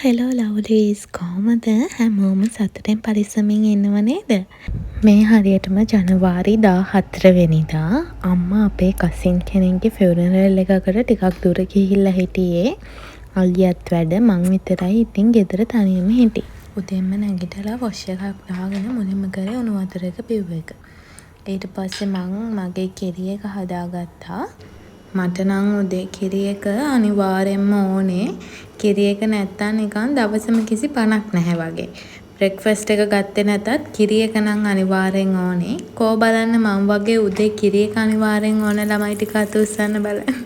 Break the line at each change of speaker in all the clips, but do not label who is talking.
Hello ලව්ලීස් කොහොමද හැමෝම සතුටෙන් පරිස්සමින් ඉන්නව නේද? මේ හරියටම ජනවාරි 14 වෙනිදා අම්මා අපේ කසින් කෙනෙක්ගේ ෆියුනරල් එකකට ටිකක් දුර ගිහිල්ලා හිටියේ. අලියත් වැඩ මං විතරයි ඉතින් ගෙදර තනියම හිටියේ. උදේන්ම නැගිටලා වොෂ් එකක් දාගෙන මුලින්ම කරේ උණු වතුර එක බිව් එක. ඊට පස්සේ මං මගේ කිරි එක හදාගත්තා. මට නම් උදේ කිරි එක අනිවාර්යෙන්ම ඕනේ. කිරි එක නැත්තම් නිකන් දවසම කිසි පණක් නැහැ වගේ. බ්‍රෙක්ෆාස්ට් එක ගත්තේ නැතත් කිරි එක නම් අනිවාර්යෙන් ඕනේ. කෝ බලන්න මම වගේ උදේ කිරි එක අනිවාර්යෙන් ඕන ළමයි ටික අත උස්සන්න බලන්න.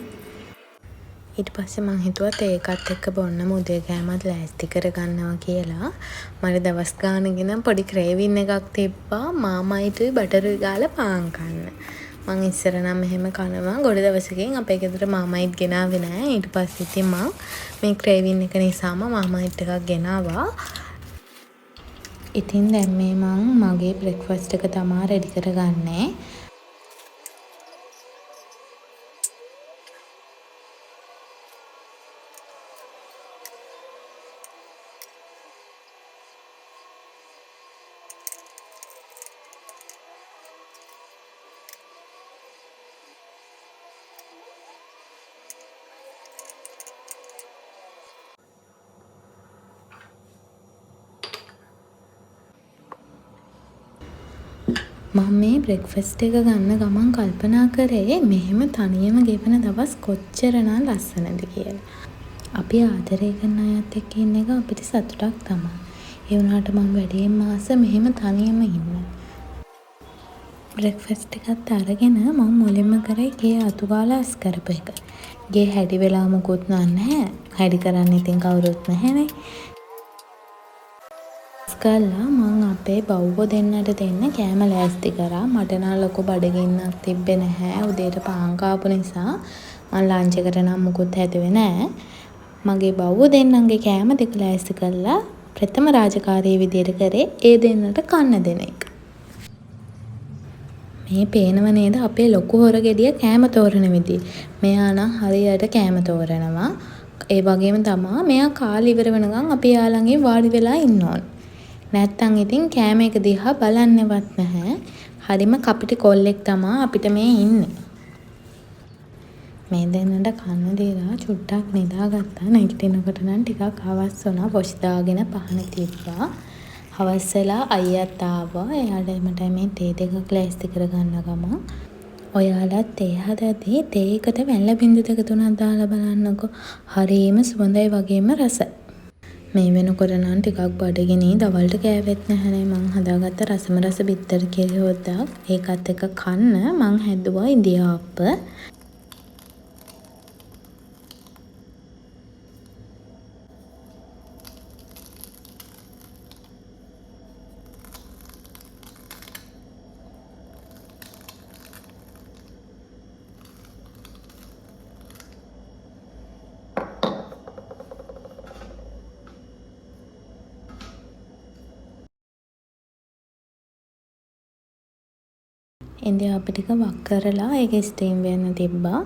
ඊට පස්සේ මං හිතුවත් ඒකත් එක්ක බොන්නම උදේ කෑමත් ලෑස්ති කරගන්නවා කියලා. මට දවස් ගානකින් පොඩි ක්‍රේවින් එකක් තිබ්බා මාමයිටුයි බටරුයි ගාලා පාන් කන්න. මං ඉස්සර නම් එහෙම කනවා. ගොඩ දවසකින් අපේ ගෙදර මාමයිට් ගෙනාවේ නෑ. ඊට පස්සේ ඉතින් මං මේ ක්‍රේවින් එක නිසාම මාමයිට් එකක් ගෙනාවා. ඉතින් දැන් මේ මං මගේ බ්‍රෙක්ෆාස්ට් එක තමා රෙඩි කරගන්නේ. මම මේ බ්‍රෙක්ෆාස්ට් එක ගන්න ගමන් කල්පනා කරේ මෙහෙම තනියම ගෙවන දවස් කොච්චරනම් ලස්සනද කියලා. අපි ආදරය කරන අයත් එක්ක ඉන්න එක අපිට සතුටක් තමයි. ඒ වුණාට මම වැඩියෙන්ම ආස මෙහෙම තනියම ඉන්න. බ්‍රෙක්ෆාස්ට් එකත් අරගෙන මම මුලින්ම කරේ ගේ අතු ගාලා අස් කරපු එක. ගේ හැඩි වෙලා මොකුත් නැහැ. හැඩි කරන්න ඉතින් කවුරුත් නැහැනේ. කළා මං අපේ බව්වෝ දෙන්නට දෙන්න කෑම ලෑස්ති කරා. මට නම් ලොකු බඩගින්නක් තිබ්බේ නැහැ. උදේට පාන් කාපු නිසා මං ලන්ච් එකට නම් මුකුත් හැදුවේ නැහැ. මගේ බව්වෝ දෙන්නන්ගේ කෑම ටික ලෑස්ති කරලා ප්‍රථම රාජකාරිය විදියට කරේ ඒ දෙන්නට කන්න දෙන එක. මේ පේනව නේද අපේ ලොකු හොර ගෙඩිය කෑම තෝරන විදිය. මෙයා නම් හරියට කෑම තෝරනවා. ඒ වගේම තමයි මෙයා කාලේ ඉවර වෙනකන් අපි යාළඟේ වාඩි වෙලා ඉන්න ඕන. නැත්තම් ඉතින් කෑම එක දිහා බලන්නවත් නැහැ. හරිම කපටි කොල්ලෙක් තමයි අපිට මේ ඉන්නේ. මේ දෙන්නට කන්න දීලා චුට්ටක් නිදාගත්තා. නැගිටිනකොට නම් ටිකක් හවස් වුණා. වොෂ් දාගෙන පහන තිබ්බා. හවස් වෙලා අයියාත් ආවා. එයාට මට මේ තේ දෙකක් ලෑස්ති කරගන්න ගමන් ඔයාලත් තේ හදද්දී තේ එකට වැල්ල බින්දු දෙක තුනක් දාලා බලන්නකෝ. හරිම සුවඳයි වගේම රසයි. මේ වෙනකොට නම් ටිකක් බඩගිනි දවල්ට කෑවෙත් නැහැනේ. මං හදාගත්ත රසම රස බිත්තර කිරි හොද්දක් ඒකත් එක්ක කන්න මං හැදුවා ඉඳිආප්ප. ඉඳිආප්ප ටික වක් කරලා ඒක ස්ටීම් වෙන්න තිබ්බා.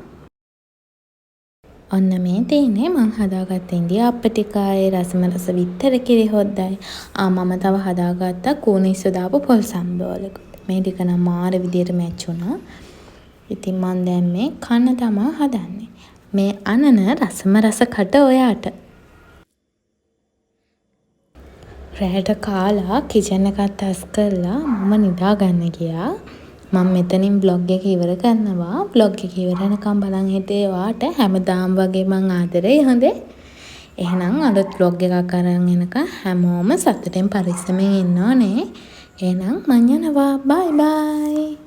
ඔන්න මේ තියෙන්නේ මං හදාගත්ත ඉඳිආප්ප ටිකයි රසම රස බිත්තර කිරි හොද්දයි. මම තව හදාගත්ත කූනිස්සු දාපු පොල් සම්බෝලකුත්. මේ ටික නම් මාර විදියට මැච් වුණා. ඉතින් මං දැන් මේ කන්න තමා හදන්නේ. මේ අනන රසම රස කට ඔයාට. රෑට කාලා කිචන් එකත් අස් කරලා මම නිදා ගන්න ගියා. මම මෙතනින් බ්ලොග් එක ඉවර කරනවා. බ්ලොග් එක ඉවර වෙනකම් බලන් හිටියේ වාට හැමදාම වගේ මං ආදරේ හොඳේ. එහෙනම් අලුත් බ්ලොග් එකක් අරන් එනකම් හැමෝම සතුටින් පරිස්සමෙන් ඉන්න ඕනේ. එහෙනම් මං යනවා. බයි බයි.